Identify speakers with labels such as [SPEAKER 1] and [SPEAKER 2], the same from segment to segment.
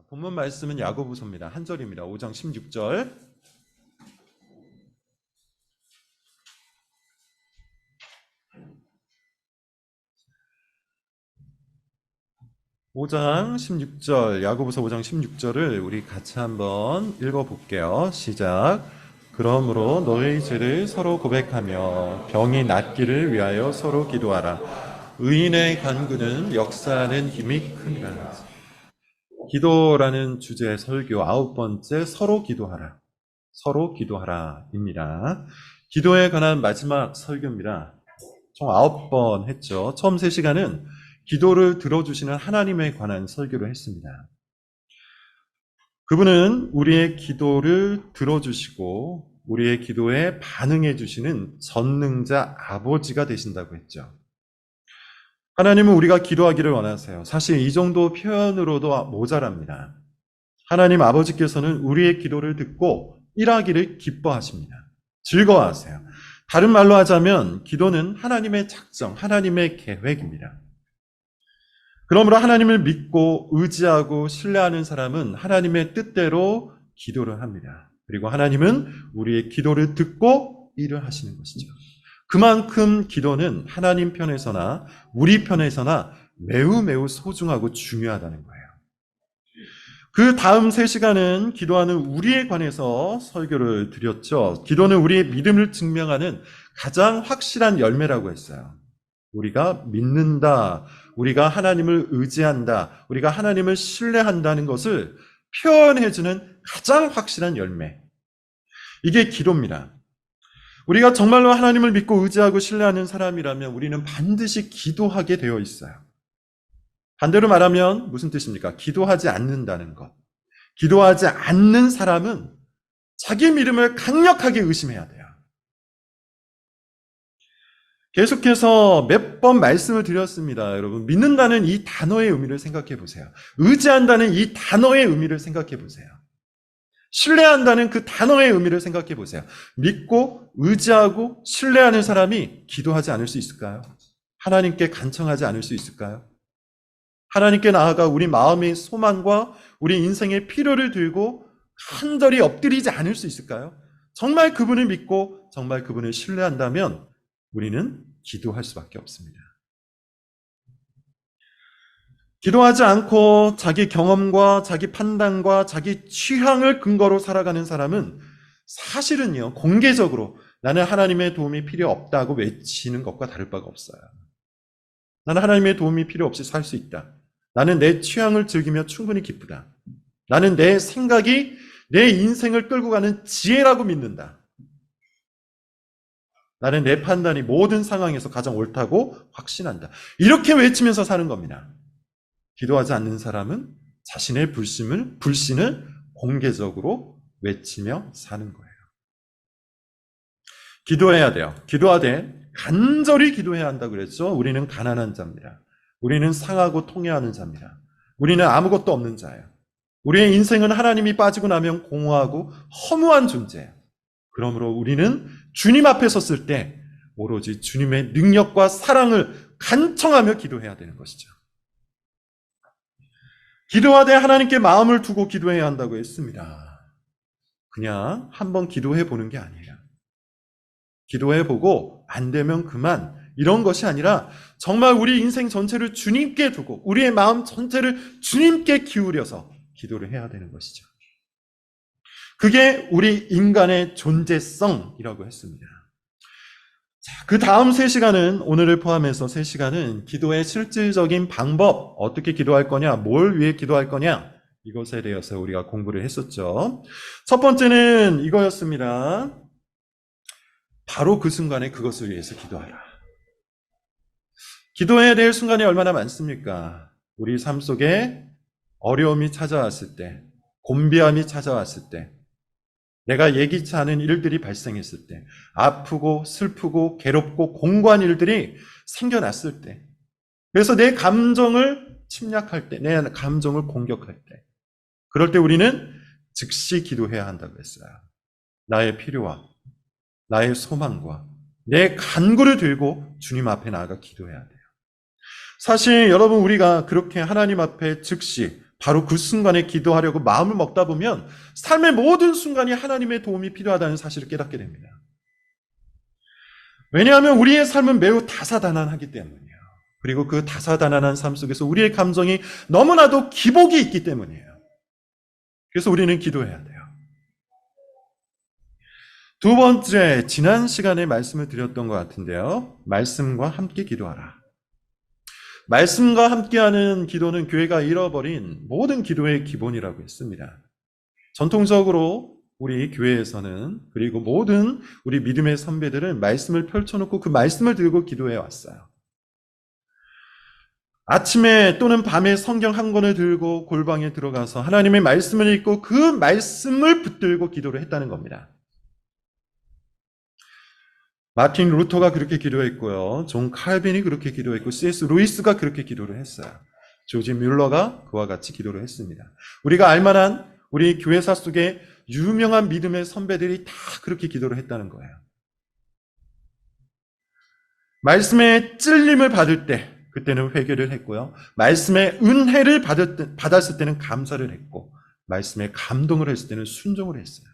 [SPEAKER 1] 본문 말씀은 야고보서입니다. 한 절입니다. 5장 16절. 야고보서 5장 16절을 우리 같이 한번 읽어볼게요. 시작. 그러므로 너희 죄를 서로 고백하며 병이 낫기를 위하여 서로 기도하라. 의인의 간구는 역사하는 힘이 크니라. 기도라는 주제의 설교 9번째, 서로 기도하라. 서로 기도하라입니다. 기도에 관한 마지막 설교입니다. 총 9번 했죠. 처음 3시간은 기도를 들어주시는 하나님에 관한 설교를 했습니다. 그분은 우리의 기도를 들어주시고 우리의 기도에 반응해 주시는 전능자 아버지가 되신다고 했죠. 하나님은 우리가 기도하기를 원하세요. 사실 이 정도 표현으로도 모자랍니다. 하나님 아버지께서는 우리의 기도를 듣고 일하기를 기뻐하십니다. 즐거워하세요. 다른 말로 하자면 기도는 하나님의 작정, 하나님의 계획입니다. 그러므로 하나님을 믿고 의지하고 신뢰하는 사람은 하나님의 뜻대로 기도를 합니다. 그리고 하나님은 우리의 기도를 듣고 일을 하시는 것이죠. 그만큼 기도는 하나님 편에서나 우리 편에서나 매우 소중하고 중요하다는 거예요. 그 다음 3시간은 기도하는 우리에 관해서 설교를 드렸죠. 기도는 우리의 믿음을 증명하는 가장 확실한 열매라고 했어요. 우리가 믿는다, 우리가 하나님을 의지한다, 우리가 하나님을 신뢰한다는 것을 표현해주는 가장 확실한 열매. 이게 기도입니다. 우리가 정말로 하나님을 믿고 의지하고 신뢰하는 사람이라면 우리는 반드시 기도하게 되어 있어요. 반대로 말하면 무슨 뜻입니까? 기도하지 않는다는 것. 기도하지 않는 사람은 자기 믿음을 강력하게 의심해야 돼요. 계속해서 몇 번 말씀을 드렸습니다. 여러분, 믿는다는 이 단어의 의미를 생각해 보세요. 의지한다는 이 단어의 의미를 생각해 보세요. 신뢰한다는 그 단어의 의미를 생각해 보세요. 믿고 의지하고 신뢰하는 사람이 기도하지 않을 수 있을까요? 하나님께 간청하지 않을 수 있을까요? 하나님께 나아가 우리 마음의 소망과 우리 인생의 필요를 들고 간절히 엎드리지 않을 수 있을까요? 정말 그분을 믿고 정말 그분을 신뢰한다면 우리는 기도할 수밖에 없습니다. 기도하지 않고 자기 경험과 자기 판단과 자기 취향을 근거로 살아가는 사람은 사실은요, 공개적으로 나는 하나님의 도움이 필요 없다고 외치는 것과 다를 바가 없어요. 나는 하나님의 도움이 필요 없이 살 수 있다. 나는 내 취향을 즐기며 충분히 기쁘다. 나는 내 생각이 내 인생을 끌고 가는 지혜라고 믿는다. 나는 내 판단이 모든 상황에서 가장 옳다고 확신한다. 이렇게 외치면서 사는 겁니다. 기도하지 않는 사람은 자신의 불신을 공개적으로 외치며 사는 거예요. 기도해야 돼요. 기도하되 간절히 기도해야 한다고 그랬죠. 우리는 가난한 자입니다. 우리는 상하고 통해하는 자입니다. 우리는 아무것도 없는 자예요. 우리의 인생은 하나님이 빠지고 나면 공허하고 허무한 존재예요. 그러므로 우리는 주님 앞에 섰을 때 오로지 주님의 능력과 사랑을 간청하며 기도해야 되는 것이죠. 기도하되 하나님께 마음을 두고 기도해야 한다고 했습니다. 그냥 한번 기도해 보는 게 아니에요. 기도해 보고 안 되면 그만, 이런 것이 아니라 정말 우리 인생 전체를 주님께 두고 우리의 마음 전체를 주님께 기울여서 기도를 해야 되는 것이죠. 그게 우리 인간의 존재성이라고 했습니다. 자, 그 다음 3시간은, 오늘을 포함해서 3시간은 기도의 실질적인 방법, 어떻게 기도할 거냐, 뭘 위해 기도할 거냐, 이것에 대해서 우리가 공부를 했었죠. 첫 번째는 이거였습니다. 바로 그 순간에 그것을 위해서 기도하라. 기도해야 될 순간이 얼마나 많습니까? 우리 삶 속에 어려움이 찾아왔을 때, 곤비함이 찾아왔을 때, 내가 예기치 않은 일들이 발생했을 때, 아프고 슬프고 괴롭고 공고한 일들이 생겨났을 때, 그래서 내 감정을 침략할 때, 내 감정을 공격할 때, 그럴 때 우리는 즉시 기도해야 한다고 했어요. 나의 필요와 나의 소망과 내 간구를 들고 주님 앞에 나아가 기도해야 돼요. 사실 여러분, 우리가 그렇게 하나님 앞에 즉시 바로 그 순간에 기도하려고 마음을 먹다 보면 삶의 모든 순간이 하나님의 도움이 필요하다는 사실을 깨닫게 됩니다. 왜냐하면 우리의 삶은 매우 다사다난하기 때문이에요. 그리고 그 다사다난한 삶 속에서 우리의 감정이 너무나도 기복이 있기 때문이에요. 그래서 우리는 기도해야 돼요. 두 번째, 지난 시간에 말씀을 드렸던 것 같은데요. 말씀과 함께 기도하라. 말씀과 함께하는 기도는 교회가 잃어버린 모든 기도의 기본이라고 했습니다. 전통적으로 우리 교회에서는, 그리고 모든 우리 믿음의 선배들은 말씀을 펼쳐놓고 그 말씀을 들고 기도해 왔어요. 아침에 또는 밤에 성경 한 권을 들고 골방에 들어가서 하나님의 말씀을 읽고 그 말씀을 붙들고 기도를 했다는 겁니다. 마틴 루터가 그렇게 기도했고요. 존 칼빈이 그렇게 기도했고 C.S. 루이스가 그렇게 기도를 했어요. 조지 뮬러가 그와 같이 기도를 했습니다. 우리가 알만한 우리 교회사 속에 유명한 믿음의 선배들이 다 그렇게 기도를 했다는 거예요. 말씀의 찔림을 받을 때 그때는 회개를 했고요. 말씀의 은혜를 받았을 때는 감사를 했고, 말씀의 감동을 했을 때는 순종을 했어요.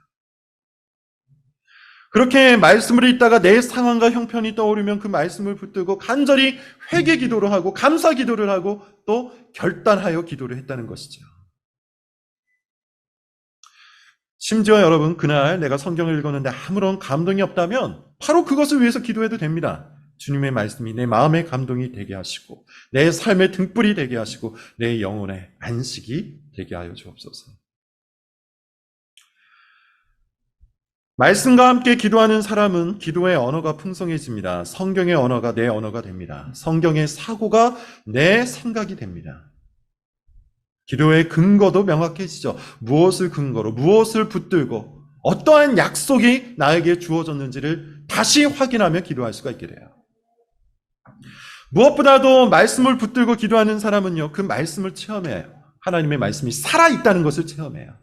[SPEAKER 1] 그렇게 말씀을 읽다가 내 상황과 형편이 떠오르면 그 말씀을 붙들고 간절히 회개 기도를 하고 감사 기도를 하고 또 결단하여 기도를 했다는 것이죠. 심지어 여러분, 그날 내가 성경을 읽었는데 아무런 감동이 없다면 바로 그것을 위해서 기도해도 됩니다. 주님의 말씀이 내 마음의 감동이 되게 하시고 내 삶의 등불이 되게 하시고 내 영혼의 안식이 되게 하여 주옵소서. 말씀과 함께 기도하는 사람은 기도의 언어가 풍성해집니다. 성경의 언어가 내 언어가 됩니다. 성경의 사고가 내 생각이 됩니다. 기도의 근거도 명확해지죠. 무엇을 근거로, 무엇을 붙들고 어떠한 약속이 나에게 주어졌는지를 다시 확인하며 기도할 수가 있게 돼요. 무엇보다도 말씀을 붙들고 기도하는 사람은요, 그 말씀을 체험해요. 하나님의 말씀이 살아있다는 것을 체험해요.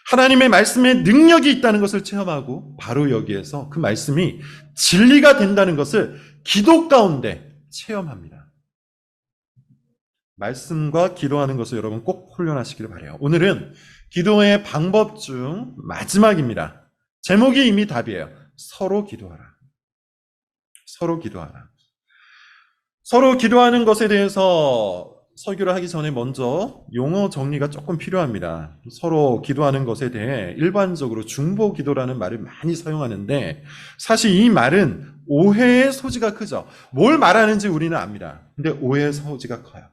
[SPEAKER 1] 하나님의 말씀에 능력이 있다는 것을 체험하고 바로 여기에서 그 말씀이 진리가 된다는 것을 기도 가운데 체험합니다. 말씀과 기도하는 것을 여러분 꼭 훈련하시길 바라요. 오늘은 기도의 방법 중 마지막입니다. 제목이 이미 답이에요. 서로 기도하라. 서로 기도하라. 서로 기도하는 것에 대해서 설교를 하기 전에 먼저 용어 정리가 조금 필요합니다. 서로 기도하는 것에 대해 일반적으로 중보 기도라는 말을 많이 사용하는데 사실 이 말은 오해의 소지가 크죠. 뭘 말하는지 우리는 압니다. 근데 오해의 소지가 커요.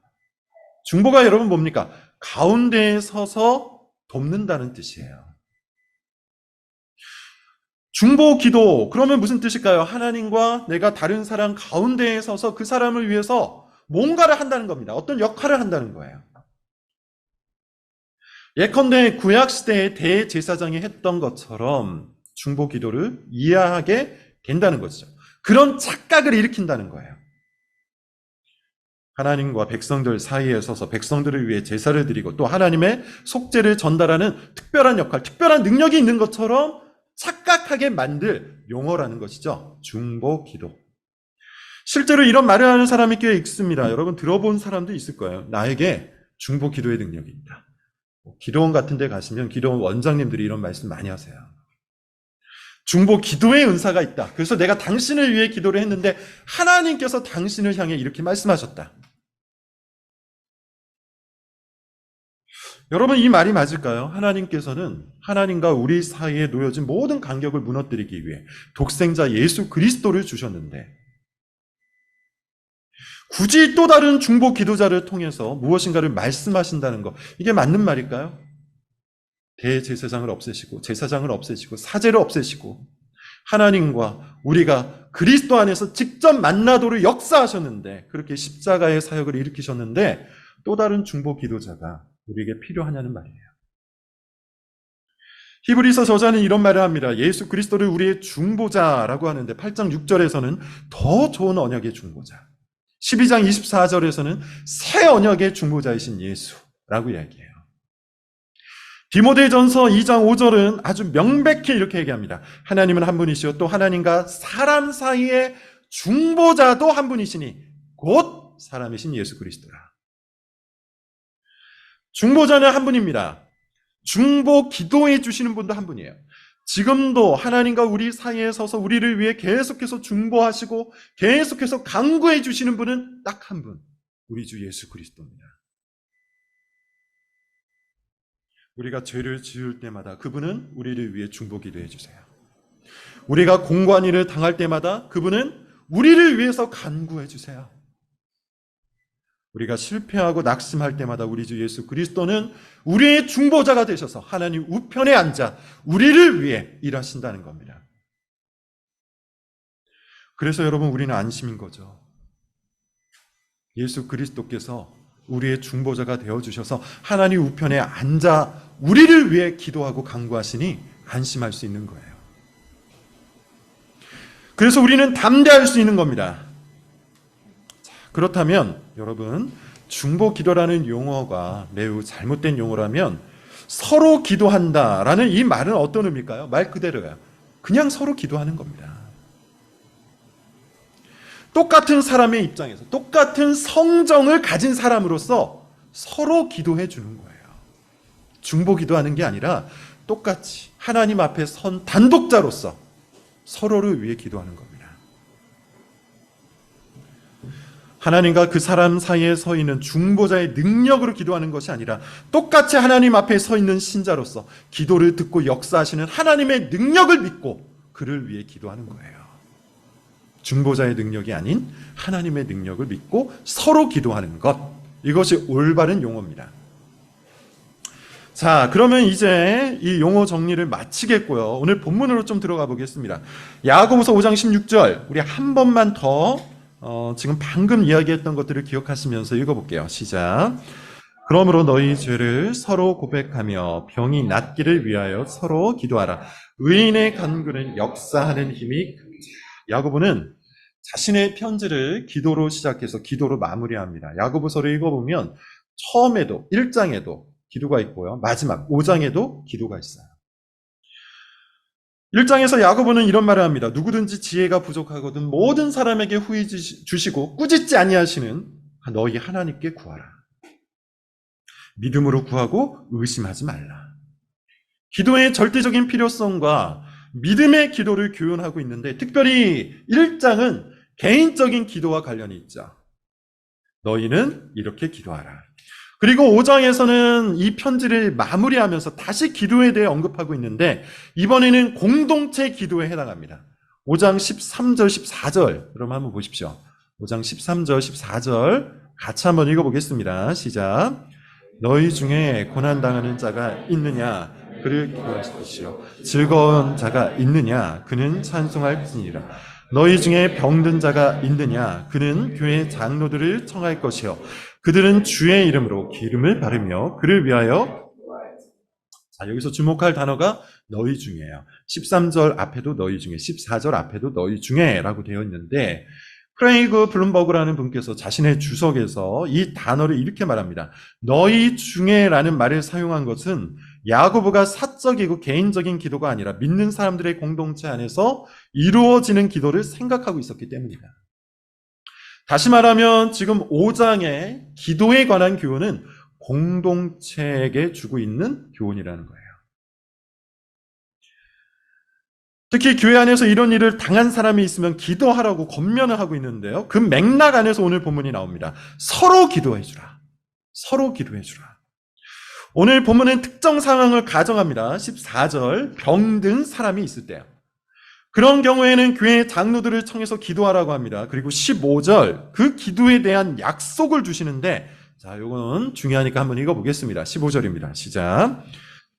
[SPEAKER 1] 중보가 여러분 뭡니까? 가운데에 서서 돕는다는 뜻이에요. 중보 기도, 그러면 무슨 뜻일까요? 하나님과 내가 다른 사람 가운데에 서서 그 사람을 위해서 뭔가를 한다는 겁니다. 어떤 역할을 한다는 거예요. 예컨대 구약시대의 대제사장이 했던 것처럼 중보 기도를 이해하게 된다는 것이죠. 그런 착각을 일으킨다는 거예요. 하나님과 백성들 사이에 서서 백성들을 위해 제사를 드리고 또 하나님의 속죄를 전달하는 특별한 역할, 특별한 능력이 있는 것처럼 착각하게 만들 용어라는 것이죠. 중보 기도. 실제로 이런 말을 하는 사람이 꽤 있습니다. 여러분 들어본 사람도 있을 거예요. 나에게 중보 기도의 능력이 있다. 기도원 같은 데 가시면 기도원 원장님들이 이런 말씀 많이 하세요. 중보 기도의 은사가 있다. 그래서 내가 당신을 위해 기도를 했는데 하나님께서 당신을 향해 이렇게 말씀하셨다. 여러분 이 말이 맞을까요? 하나님께서는 하나님과 우리 사이에 놓여진 모든 간격을 무너뜨리기 위해 독생자 예수 그리스도를 주셨는데 굳이 또 다른 중보 기도자를 통해서 무엇인가를 말씀하신다는 것, 이게 맞는 말일까요? 대제사장을 없애시고 제사장을 없애시고 사제를 없애시고 하나님과 우리가 그리스도 안에서 직접 만나도록 역사하셨는데 그렇게 십자가의 사역을 일으키셨는데 또 다른 중보 기도자가 우리에게 필요하냐는 말이에요. 히브리서 저자는 이런 말을 합니다. 예수 그리스도를 우리의 중보자라고 하는데 8장 6절에서는 더 좋은 언약의 중보자, 12장 24절에서는 새 언약의 중보자이신 예수라고 이야기해요. 디모데전서 2장 5절은 아주 명백히 이렇게 얘기합니다. 하나님은 한 분이시요 또 하나님과 사람 사이의 중보자도 한 분이시니 곧 사람이신 예수 그리스도라. 중보자는 한 분입니다. 중보 기도해 주시는 분도 한 분이에요. 지금도 하나님과 우리 사이에 서서 우리를 위해 계속해서 중보하시고 계속해서 간구해 주시는 분은 딱 한 분, 우리 주 예수 그리스도입니다. 우리가 죄를 지을 때마다 그분은 우리를 위해 중보 기도해 주세요. 우리가 공고한 일을 당할 때마다 그분은 우리를 위해서 간구해 주세요. 우리가 실패하고 낙심할 때마다 우리 주 예수 그리스도는 우리의 중보자가 되셔서 하나님 우편에 앉아 우리를 위해 일하신다는 겁니다. 그래서 여러분, 우리는 안심인 거죠. 예수 그리스도께서 우리의 중보자가 되어주셔서 하나님 우편에 앉아 우리를 위해 기도하고 간구하시니 안심할 수 있는 거예요. 그래서 우리는 담대할 수 있는 겁니다. 그렇다면 여러분, 중보 기도라는 용어가 매우 잘못된 용어라면 서로 기도한다라는 이 말은 어떤 의미일까요? 말 그대로예요. 그냥 서로 기도하는 겁니다. 똑같은 사람의 입장에서 똑같은 성정을 가진 사람으로서 서로 기도해 주는 거예요. 중보 기도하는 게 아니라 똑같이 하나님 앞에 선 단독자로서 서로를 위해 기도하는 겁니다. 하나님과 그 사람 사이에 서 있는 중보자의 능력으로 기도하는 것이 아니라 똑같이 하나님 앞에 서 있는 신자로서 기도를 듣고 역사하시는 하나님의 능력을 믿고 그를 위해 기도하는 거예요. 중보자의 능력이 아닌 하나님의 능력을 믿고 서로 기도하는 것, 이것이 올바른 용어입니다. 자, 그러면 이제 이 용어 정리를 마치겠고요. 오늘 본문으로 좀 들어가 보겠습니다. 야고보서 5장 16절, 우리 한 번만 더 지금 방금 이야기했던 것들을 기억하시면서 읽어볼게요. 시작. 그러므로 너희 죄를 서로 고백하며 병이 낫기를 위하여 서로 기도하라. 의인의 간구는 역사하는 힘이 큽니다. 야고보는 자신의 편지를 기도로 시작해서 기도로 마무리합니다. 야고보서를 읽어보면 처음에도 1장에도 기도가 있고요. 마지막 5장에도 기도가 있어요. 1장에서 야고보는 이런 말을 합니다. 누구든지 지혜가 부족하거든 모든 사람에게 후히 주시고 꾸짖지 아니하시는 너희 하나님께 구하라. 믿음으로 구하고 의심하지 말라. 기도의 절대적인 필요성과 믿음의 기도를 교훈하고 있는데 특별히 1장은 개인적인 기도와 관련이 있죠. 너희는 이렇게 기도하라. 그리고 5장에서는 이 편지를 마무리하면서 다시 기도에 대해 언급하고 있는데 이번에는 공동체 기도에 해당합니다. 5장 13절 14절 여러분 한번 보십시오. 5장 13절 14절 같이 한번 읽어보겠습니다. 시작. 너희 중에 고난당하는 자가 있느냐 그를 기도하십시오. 즐거운 자가 있느냐 그는 찬송할지니라. 너희 중에 병든 자가 있느냐 그는 교회 장로들을 청할 것이요 그들은 주의 이름으로 기름을 바르며 그를 위하여. 자, 여기서 주목할 단어가 너희 중에요. 13절 앞에도 너희 중에, 14절 앞에도 너희 중에 라고 되어 있는데 크레이그 블룸버그라는 분께서 자신의 주석에서 이 단어를 이렇게 말합니다. 너희 중에라는 말을 사용한 것은 야고보가 사적이고 개인적인 기도가 아니라 믿는 사람들의 공동체 안에서 이루어지는 기도를 생각하고 있었기 때문이다. 다시 말하면 지금 5장의 기도에 관한 교훈은 공동체에게 주고 있는 교훈이라는 거예요. 특히 교회 안에서 이런 일을 당한 사람이 있으면 기도하라고 권면을 하고 있는데요. 그 맥락 안에서 오늘 본문이 나옵니다. 서로 기도해 주라. 서로 기도해 주라. 오늘 본문은 특정 상황을 가정합니다. 14절 병든 사람이 있을 때요. 그런 경우에는 교회 장로들을 청해서 기도하라고 합니다. 그리고 15절 그 기도에 대한 약속을 주시는데 자, 요거는 중요하니까 한번 읽어보겠습니다. 15절입니다. 시작.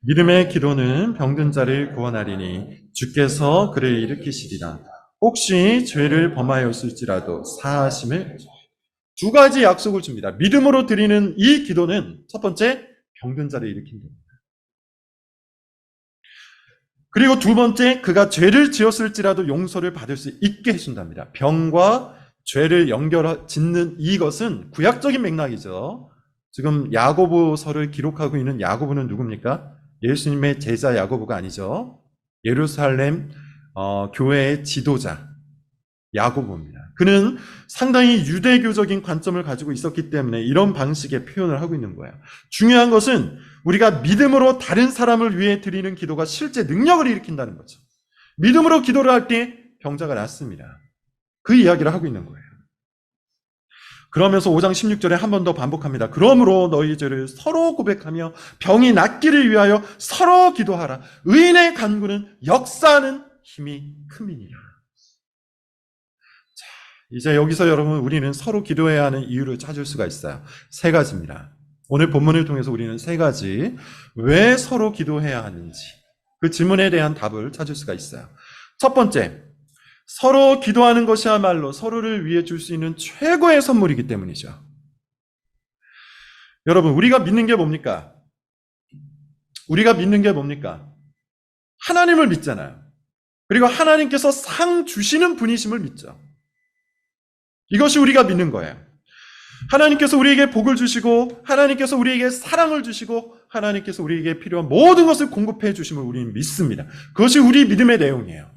[SPEAKER 1] 믿음의 기도는 병든 자를 구원하리니 주께서 그를 일으키시리라. 혹시 죄를 범하였을지라도 사하심을. 두 가지 약속을 줍니다. 믿음으로 드리는 이 기도는 첫 번째 병든 자를 일으킨다. 그리고 두 번째 그가 죄를 지었을지라도 용서를 받을 수 있게 해준답니다. 병과 죄를 짓는 이것은 구약적인 맥락이죠. 지금 야고보서를 기록하고 있는 야고보는 누굽니까? 예수님의 제자 야고보가 아니죠. 예루살렘 교회의 지도자, 야고보입니다. 그는 상당히 유대교적인 관점을 가지고 있었기 때문에 이런 방식의 표현을 하고 있는 거예요. 중요한 것은 우리가 믿음으로 다른 사람을 위해 드리는 기도가 실제 능력을 일으킨다는 거죠. 믿음으로 기도를 할 때 병자가 낫습니다. 그 이야기를 하고 있는 거예요. 그러면서 5장 16절에 한 번 더 반복합니다. 그러므로 너희 죄를 서로 고백하며 병이 낫기를 위하여 서로 기도하라. 의인의 간구는 역사하는 힘이 큼이니라. 자, 이제 여기서 여러분 우리는 서로 기도해야 하는 이유를 찾을 수가 있어요. 세 가지입니다. 오늘 본문을 통해서 우리는 세 가지 왜 서로 기도해야 하는지 그 질문에 대한 답을 찾을 수가 있어요. 첫 번째, 서로 기도하는 것이야말로 서로를 위해 줄 수 있는 최고의 선물이기 때문이죠. 여러분, 우리가 믿는 게 뭡니까? 하나님을 믿잖아요. 그리고 하나님께서 상 주시는 분이심을 믿죠. 이것이 우리가 믿는 거예요. 하나님께서 우리에게 복을 주시고 하나님께서 우리에게 사랑을 주시고 하나님께서 우리에게 필요한 모든 것을 공급해 주심을 우리는 믿습니다. 그것이 우리 믿음의 내용이에요.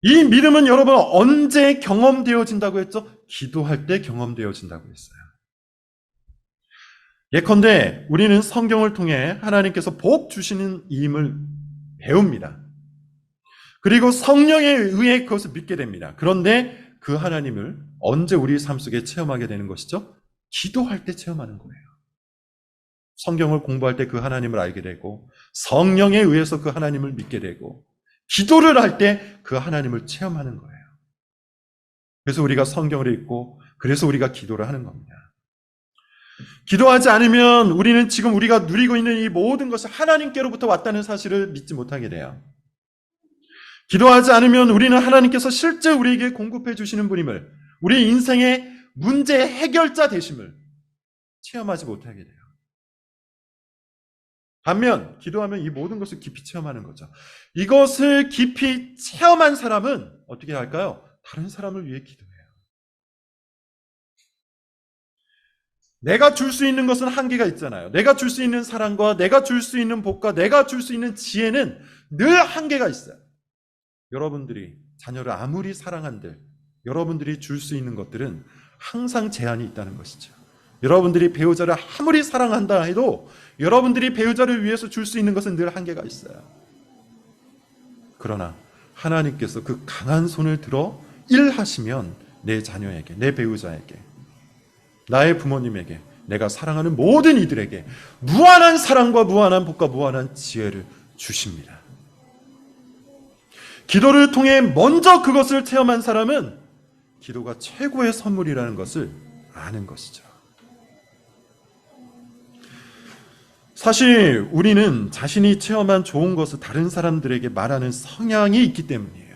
[SPEAKER 1] 이 믿음은 여러분 언제 경험되어진다고 했죠? 기도할 때 경험되어진다고 했어요. 예컨대 우리는 성경을 통해 하나님께서 복 주시는 임을 배웁니다. 그리고 성령에 의해 그것을 믿게 됩니다. 그런데 그 하나님을 언제 우리 삶 속에 체험하게 되는 것이죠? 기도할 때 체험하는 거예요. 성경을 공부할 때 그 하나님을 알게 되고 성령에 의해서 그 하나님을 믿게 되고 기도를 할 때 그 하나님을 체험하는 거예요. 그래서 우리가 성경을 읽고 그래서 우리가 기도를 하는 겁니다. 기도하지 않으면 우리는 지금 우리가 누리고 있는 이 모든 것이 하나님께로부터 왔다는 사실을 믿지 못하게 돼요. 기도하지 않으면 우리는 하나님께서 실제 우리에게 공급해 주시는 분임을, 우리 인생의 문제 해결자 되심을 체험하지 못하게 돼요. 반면 기도하면 이 모든 것을 깊이 체험하는 거죠. 이것을 깊이 체험한 사람은 어떻게 할까요? 다른 사람을 위해 기도해요. 내가 줄 수 있는 것은 한계가 있잖아요. 내가 줄 수 있는 사랑과 내가 줄 수 있는 복과 내가 줄 수 있는 지혜는 늘 한계가 있어요. 여러분들이 자녀를 아무리 사랑한들 여러분들이 줄 수 있는 것들은 항상 제한이 있다는 것이죠. 여러분들이 배우자를 아무리 사랑한다 해도 여러분들이 배우자를 위해서 줄 수 있는 것은 늘 한계가 있어요. 그러나 하나님께서 그 강한 손을 들어 일하시면 내 자녀에게, 내 배우자에게, 나의 부모님에게, 내가 사랑하는 모든 이들에게 무한한 사랑과 무한한 복과 무한한 지혜를 주십니다. 기도를 통해 먼저 그것을 체험한 사람은 기도가 최고의 선물이라는 것을 아는 것이죠. 사실 우리는 자신이 체험한 좋은 것을 다른 사람들에게 말하는 성향이 있기 때문이에요.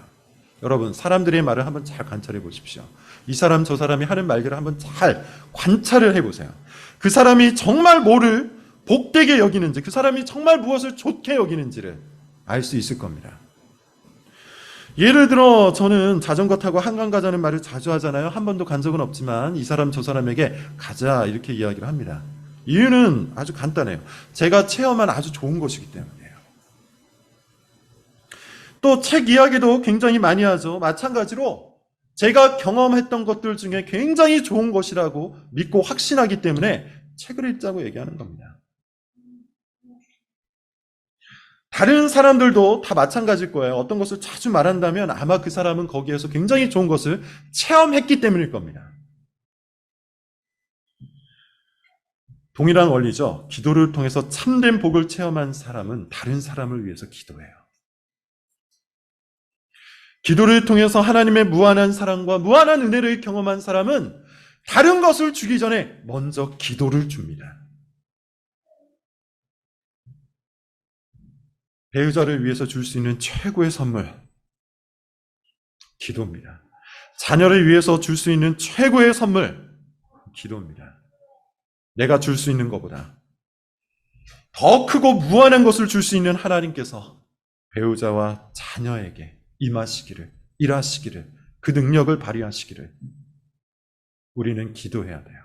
[SPEAKER 1] 여러분, 사람들의 말을 한번 잘 관찰해 보십시오. 이 사람 저 사람이 하는 말들을 한번 잘 관찰을 해보세요. 그 사람이 정말 뭐를 복되게 여기는지, 그 사람이 정말 무엇을 좋게 여기는지를 알 수 있을 겁니다. 예를 들어 저는 자전거 타고 한강 가자는 말을 자주 하잖아요. 한 번도 간 적은 없지만 이 사람 저 사람에게 가자 이렇게 이야기를 합니다. 이유는 아주 간단해요. 제가 체험한 아주 좋은 것이기 때문이에요. 또 책 이야기도 굉장히 많이 하죠. 마찬가지로 제가 경험했던 것들 중에 굉장히 좋은 것이라고 믿고 확신하기 때문에 책을 읽자고 얘기하는 겁니다. 다른 사람들도 다 마찬가지일 거예요. 어떤 것을 자주 말한다면 아마 그 사람은 거기에서 굉장히 좋은 것을 체험했기 때문일 겁니다. 동일한 원리죠. 기도를 통해서 참된 복을 체험한 사람은 다른 사람을 위해서 기도해요. 기도를 통해서 하나님의 무한한 사랑과 무한한 은혜를 경험한 사람은 다른 것을 주기 전에 먼저 기도를 줍니다. 배우자를 위해서 줄 수 있는 최고의 선물, 기도입니다. 자녀를 위해서 줄 수 있는 최고의 선물, 기도입니다. 내가 줄 수 있는 것보다 더 크고 무한한 것을 줄 수 있는 하나님께서 배우자와 자녀에게 임하시기를, 일하시기를, 그 능력을 발휘하시기를 우리는 기도해야 돼요.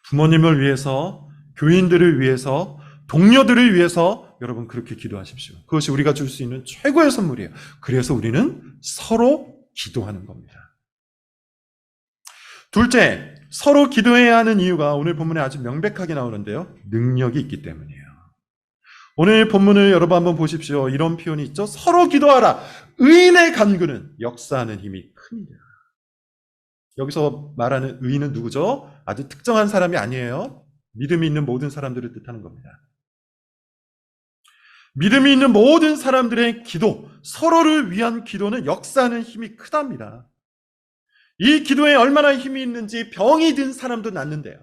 [SPEAKER 1] 부모님을 위해서, 교인들을 위해서, 동료들을 위해서 여러분 그렇게 기도하십시오. 그것이 우리가 줄 수 있는 최고의 선물이에요. 그래서 우리는 서로 기도하는 겁니다. 둘째, 서로 기도해야 하는 이유가 오늘 본문에 아주 명백하게 나오는데요. 능력이 있기 때문이에요. 오늘 본문을 여러분 한번 보십시오. 이런 표현이 있죠. 서로 기도하라. 의인의 간구는 역사하는 힘이 큽니다. 여기서 말하는 의인은 누구죠? 아주 특정한 사람이 아니에요. 믿음이 있는 모든 사람들을 뜻하는 겁니다. 믿음이 있는 모든 사람들의 기도, 서로를 위한 기도는 역사하는 힘이 크답니다. 이 기도에 얼마나 힘이 있는지 병이 든 사람도 낫는데요.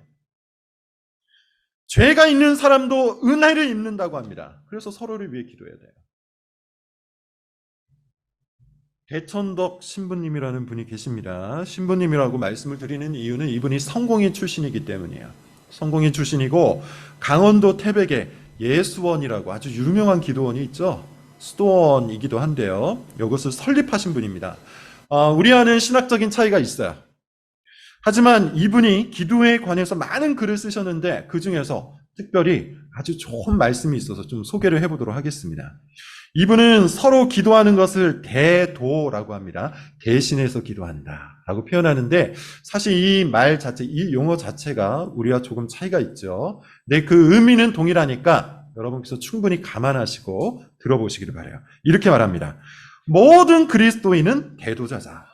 [SPEAKER 1] 죄가 있는 사람도 은혜를 입는다고 합니다. 그래서 서로를 위해 기도해야 돼요. 대천덕 신부님이라는 분이 계십니다. 신부님이라고 말씀을 드리는 이유는 이분이 성공회 출신이기 때문이에요. 성공회 출신이고 강원도 태백에 예수원이라고 아주 유명한 기도원이 있죠. 수도원이기도 한데요. 이것을 설립하신 분입니다. 우리와는 신학적인 차이가 있어요. 하지만 이분이 기도에 관해서 많은 글을 쓰셨는데 그 중에서 특별히 아주 좋은 말씀이 있어서 좀 소개를 해보도록 하겠습니다. 이분은 서로 기도하는 것을 대도라고 합니다. 대신해서 기도한다 라고 표현하는데 사실 이 말 자체, 이 용어 자체가 우리와 조금 차이가 있죠. 근데 그 의미는 동일하니까 여러분께서 충분히 감안하시고 들어보시기를 바라요. 이렇게 말합니다. 모든 그리스도인은 대도자다.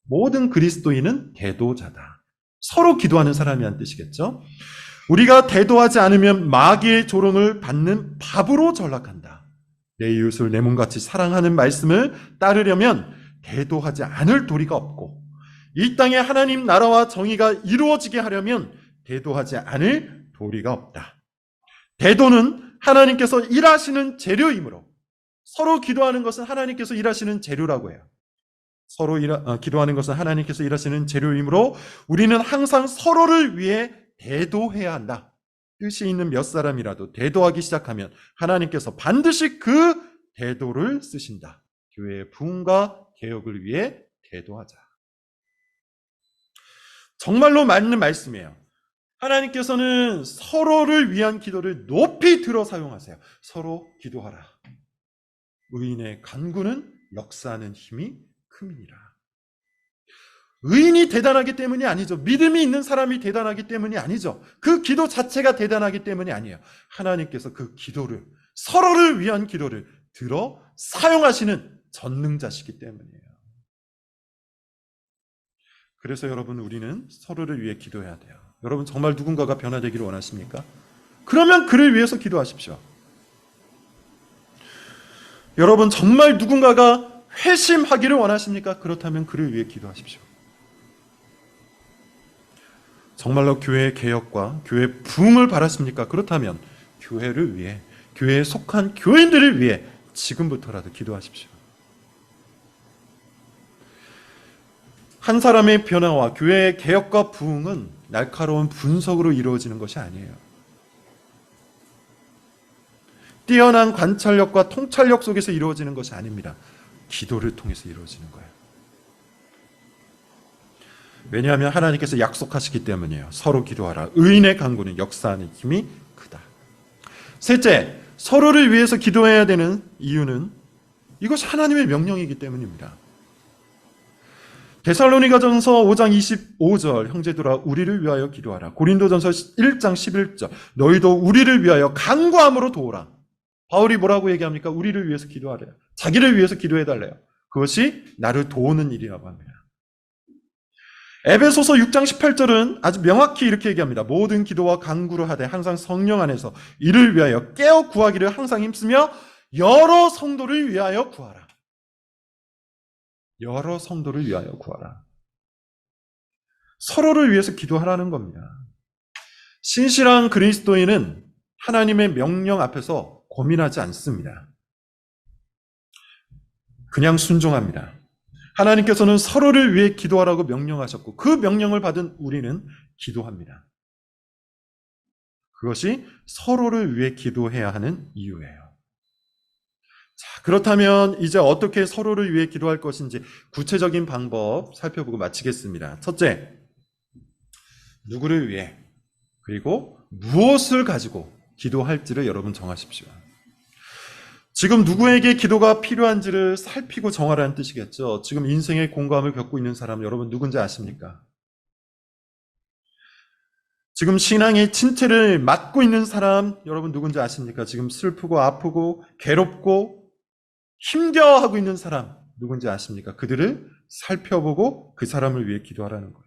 [SPEAKER 1] 모든 그리스도인은 대도자다. 서로 기도하는 사람이란 뜻이겠죠. 우리가 대도하지 않으면 마귀의 조롱을 받는 바보로 전락한다. 내 이웃을 내 몸같이 사랑하는 말씀을 따르려면 대도하지 않을 도리가 없고 이 땅에 하나님 나라와 정의가 이루어지게 하려면 대도하지 않을 도리가 없다. 대도는 하나님께서 일하시는 재료이므로 서로 기도하는 것은 하나님께서 일하시는 재료라고 해요. 서로 기도하는 것은 하나님께서 일하시는 재료이므로 우리는 항상 서로를 위해 대도해야 한다. 뜻이 있는 몇 사람이라도 대도하기 시작하면 하나님께서 반드시 그 대도를 쓰신다. 교회의 부흥과 개혁을 위해 대도하자. 정말로 맞는 말씀이에요. 하나님께서는 서로를 위한 기도를 높이 들어 사용하세요. 서로 기도하라. 의인의 간구는 역사하는 힘이 큼이니라. 의인이 대단하기 때문이 아니죠. 믿음이 있는 사람이 대단하기 때문이 아니죠. 그 기도 자체가 대단하기 때문이 아니에요. 하나님께서 그 기도를, 서로를 위한 기도를 들어 사용하시는 전능자시기 때문이에요. 그래서 여러분, 우리는 서로를 위해 기도해야 돼요. 여러분, 정말 누군가가 변화되기를 원하십니까? 그러면 그를 위해서 기도하십시오. 여러분, 정말 누군가가 회심하기를 원하십니까? 그렇다면 그를 위해 기도하십시오. 정말로 교회의 개혁과 교회 부흥을 바라십니까? 그렇다면 교회를 위해, 교회에 속한 교인들을 위해 지금부터라도 기도하십시오. 한 사람의 변화와 교회의 개혁과 부흥은 날카로운 분석으로 이루어지는 것이 아니에요. 뛰어난 관찰력과 통찰력 속에서 이루어지는 것이 아닙니다. 기도를 통해서 이루어지는 거예요. 왜냐하면 하나님께서 약속하시기 때문이에요. 서로 기도하라. 의인의 간구는 역사하는 힘이 크다. 셋째, 서로를 위해서 기도해야 되는 이유는 이것이 하나님의 명령이기 때문입니다. 데살로니가전서 5장 25절 형제들아 우리를 위하여 기도하라. 고린도전서 1장 11절 너희도 우리를 위하여 간구함으로 도우라. 바울이 뭐라고 얘기합니까? 우리를 위해서 기도하래요. 자기를 위해서 기도해달래요. 그것이 나를 도우는 일이라고 합니다. 에베소서 6장 18절은 아주 명확히 이렇게 얘기합니다. 모든 기도와 간구를 하되 항상 성령 안에서 이를 위하여 깨어 구하기를 항상 힘쓰며 여러 성도를 위하여 구하라. 여러 성도를 위하여 구하라. 서로를 위해서 기도하라는 겁니다. 신실한 그리스도인은 하나님의 명령 앞에서 고민하지 않습니다. 그냥 순종합니다. 하나님께서는 서로를 위해 기도하라고 명령하셨고 그 명령을 받은 우리는 기도합니다. 그것이 서로를 위해 기도해야 하는 이유예요. 자, 그렇다면 이제 어떻게 서로를 위해 기도할 것인지 구체적인 방법 살펴보고 마치겠습니다. 첫째, 누구를 위해 그리고 무엇을 가지고 기도할지를 여러분 정하십시오. 지금 누구에게 기도가 필요한지를 살피고 정하라는 뜻이겠죠. 지금 인생의 공감을 겪고 있는 사람 여러분 누군지 아십니까? 지금 신앙의 침체를 맞고 있는 사람 여러분 누군지 아십니까? 지금 슬프고 아프고 괴롭고 힘겨워하고 있는 사람 누군지 아십니까? 그들을 살펴보고 그 사람을 위해 기도하라는 거예요.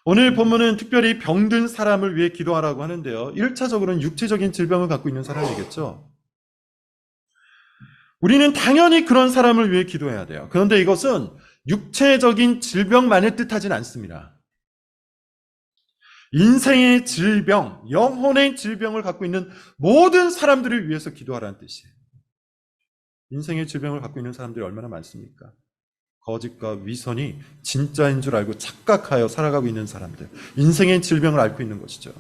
[SPEAKER 1] 오늘 본문은 특별히 병든 사람을 위해 기도하라고 하는데요. 1차적으로는 육체적인 질병을 갖고 있는 사람이겠죠. 우리는 당연히 그런 사람을 위해 기도해야 돼요. 그런데 이것은 육체적인 질병만을 뜻하진 않습니다. 인생의 질병, 영혼의 질병을 갖고 있는 모든 사람들을 위해서 기도하라는 뜻이에요. 인생의 질병을 갖고 있는 사람들이 얼마나 많습니까? 거짓과 위선이 진짜인 줄 알고 착각하여 살아가고 있는 사람들, 인생의 질병을 앓고 있는 것이죠.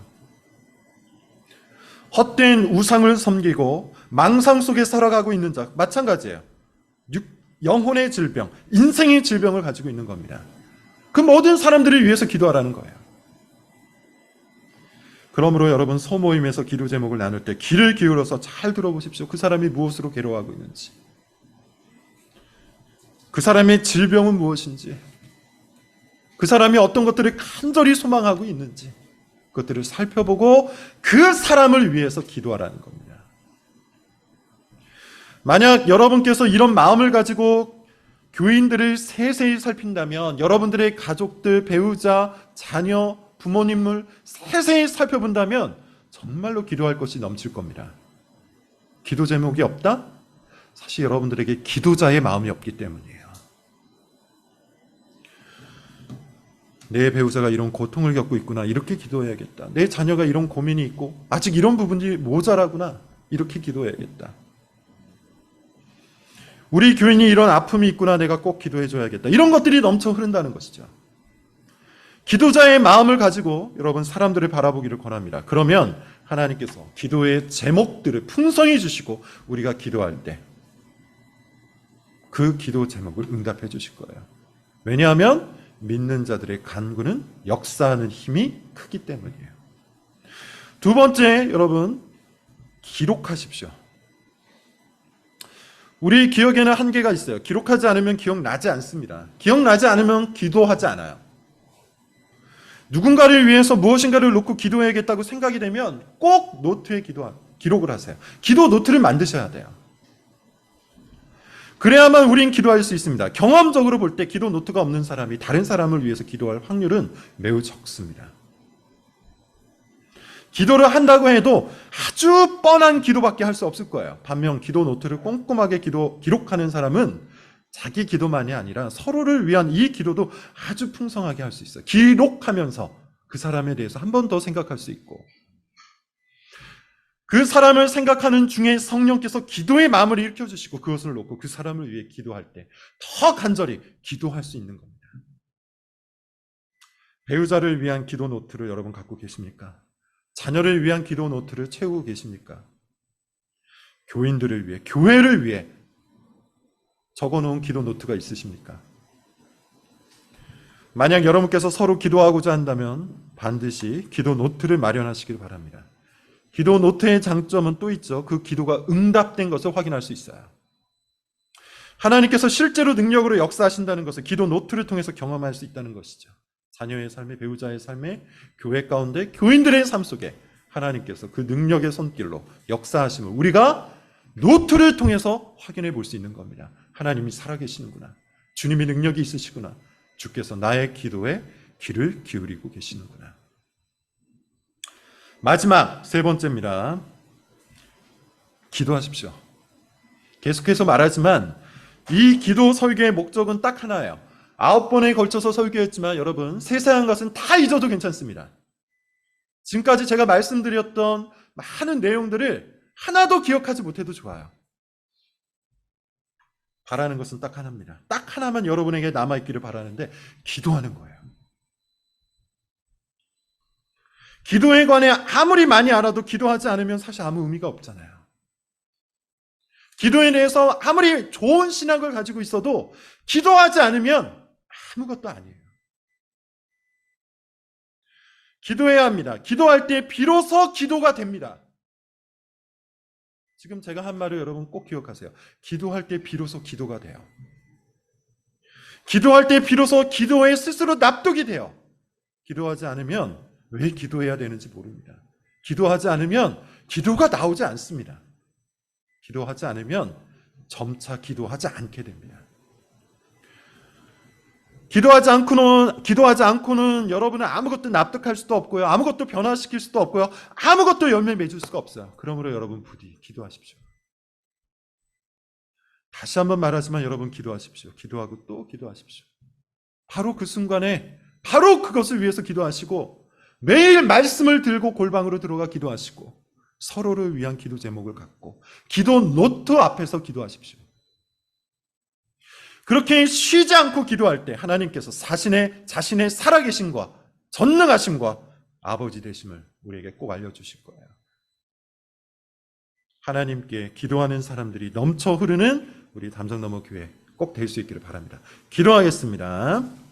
[SPEAKER 1] 헛된 우상을 섬기고 망상 속에 살아가고 있는 자, 마찬가지예요. 영혼의 질병, 인생의 질병을 가지고 있는 겁니다. 그 모든 사람들을 위해서 기도하라는 거예요. 그러므로 여러분 소모임에서 기도 제목을 나눌 때 귀를 기울여서 잘 들어보십시오. 그 사람이 무엇으로 괴로워하고 있는지, 그 사람의 질병은 무엇인지, 그 사람이 어떤 것들을 간절히 소망하고 있는지 그것들을 살펴보고 그 사람을 위해서 기도하라는 겁니다. 만약 여러분께서 이런 마음을 가지고 교인들을 세세히 살핀다면 여러분들의 가족들, 배우자, 자녀, 부모님을 세세히 살펴본다면 정말로 기도할 것이 넘칠 겁니다. 기도 제목이 없다? 사실 여러분들에게 기도자의 마음이 없기 때문이에요. 내 배우자가 이런 고통을 겪고 있구나, 이렇게 기도해야겠다. 내 자녀가 이런 고민이 있고 아직 이런 부분이 모자라구나, 이렇게 기도해야겠다. 우리 교인이 이런 아픔이 있구나, 내가 꼭 기도해줘야겠다. 이런 것들이 넘쳐 흐른다는 것이죠. 기도자의 마음을 가지고 여러분 사람들을 바라보기를 권합니다. 그러면 하나님께서 기도의 제목들을 풍성히 주시고 우리가 기도할 때 그 기도 제목을 응답해 주실 거예요. 왜냐하면 믿는 자들의 간구는 역사하는 힘이 크기 때문이에요. 두 번째, 여러분 기록하십시오. 우리 기억에는 한계가 있어요. 기록하지 않으면 기억나지 않습니다. 기억나지 않으면 기도하지 않아요. 누군가를 위해서 무엇인가를 놓고 기도해야겠다고 생각이 되면 꼭 노트에 기록을 하세요. 기도 노트를 만드셔야 돼요. 그래야만 우린 기도할 수 있습니다. 경험적으로 볼 때 기도 노트가 없는 사람이 다른 사람을 위해서 기도할 확률은 매우 적습니다. 기도를 한다고 해도 아주 뻔한 기도밖에 할 수 없을 거예요. 반면 기도 노트를 꼼꼼하게 기록하는 사람은 자기 기도만이 아니라 서로를 위한 이 기도도 아주 풍성하게 할 수 있어요. 기록하면서 그 사람에 대해서 한 번 더 생각할 수 있고, 그 사람을 생각하는 중에 성령께서 기도의 마음을 일으켜주시고 그것을 놓고 그 사람을 위해 기도할 때 더 간절히 기도할 수 있는 겁니다. 배우자를 위한 기도 노트를 여러분 갖고 계십니까? 자녀를 위한 기도 노트를 채우고 계십니까? 교인들을 위해, 교회를 위해 적어놓은 기도 노트가 있으십니까? 만약 여러분께서 서로 기도하고자 한다면 반드시 기도 노트를 마련하시길 바랍니다. 기도 노트의 장점은 또 있죠. 그 기도가 응답된 것을 확인할 수 있어요. 하나님께서 실제로 능력으로 역사하신다는 것을 기도 노트를 통해서 경험할 수 있다는 것이죠. 자녀의 삶에, 배우자의 삶에, 교회 가운데 교인들의 삶 속에 하나님께서 그 능력의 손길로 역사하심을 우리가 노트를 통해서 확인해 볼 수 있는 겁니다. 하나님이 살아계시는구나, 주님이 능력이 있으시구나, 주께서 나의 기도에 귀를 기울이고 계시는구나. 마지막 세 번째입니다. 기도하십시오. 계속해서 말하지만 이 기도 설교의 목적은 딱 하나예요. 9번에 걸쳐서 설교했지만 여러분 세세한 것은 다 잊어도 괜찮습니다. 지금까지 제가 말씀드렸던 많은 내용들을 하나도 기억하지 못해도 좋아요. 바라는 것은 딱 하나입니다. 딱 하나만 여러분에게 남아있기를 바라는데 기도하는 거예요. 기도에 관해 아무리 많이 알아도 기도하지 않으면 사실 아무 의미가 없잖아요. 기도에 대해서 아무리 좋은 신학을 가지고 있어도 기도하지 않으면 아무것도 아니에요. 기도해야 합니다. 기도할 때 비로소 기도가 됩니다. 지금 제가 한 말을 여러분 꼭 기억하세요. 기도할 때 비로소 기도가 돼요. 기도할 때 비로소 기도에 스스로 납득이 돼요. 기도하지 않으면 왜 기도해야 되는지 모릅니다. 기도하지 않으면 기도가 나오지 않습니다. 기도하지 않으면 점차 기도하지 않게 됩니다. 기도하지 않고는 여러분은 아무것도 납득할 수도 없고요. 아무것도 변화시킬 수도 없고요. 아무것도 열매 맺을 수가 없어요. 그러므로 여러분 부디 기도하십시오. 다시 한번 말하지만 여러분 기도하십시오. 기도하고 또 기도하십시오. 바로 그 순간에 바로 그것을 위해서 기도하시고 매일 말씀을 들고 골방으로 들어가 기도하시고 서로를 위한 기도 제목을 갖고 기도 노트 앞에서 기도하십시오. 그렇게 쉬지 않고 기도할 때 하나님께서 자신의 살아계심과 전능하심과 아버지 되심을 우리에게 꼭 알려주실 거예요. 하나님께 기도하는 사람들이 넘쳐 흐르는 우리 담성너머 교회 꼭 될 수 있기를 바랍니다. 기도하겠습니다.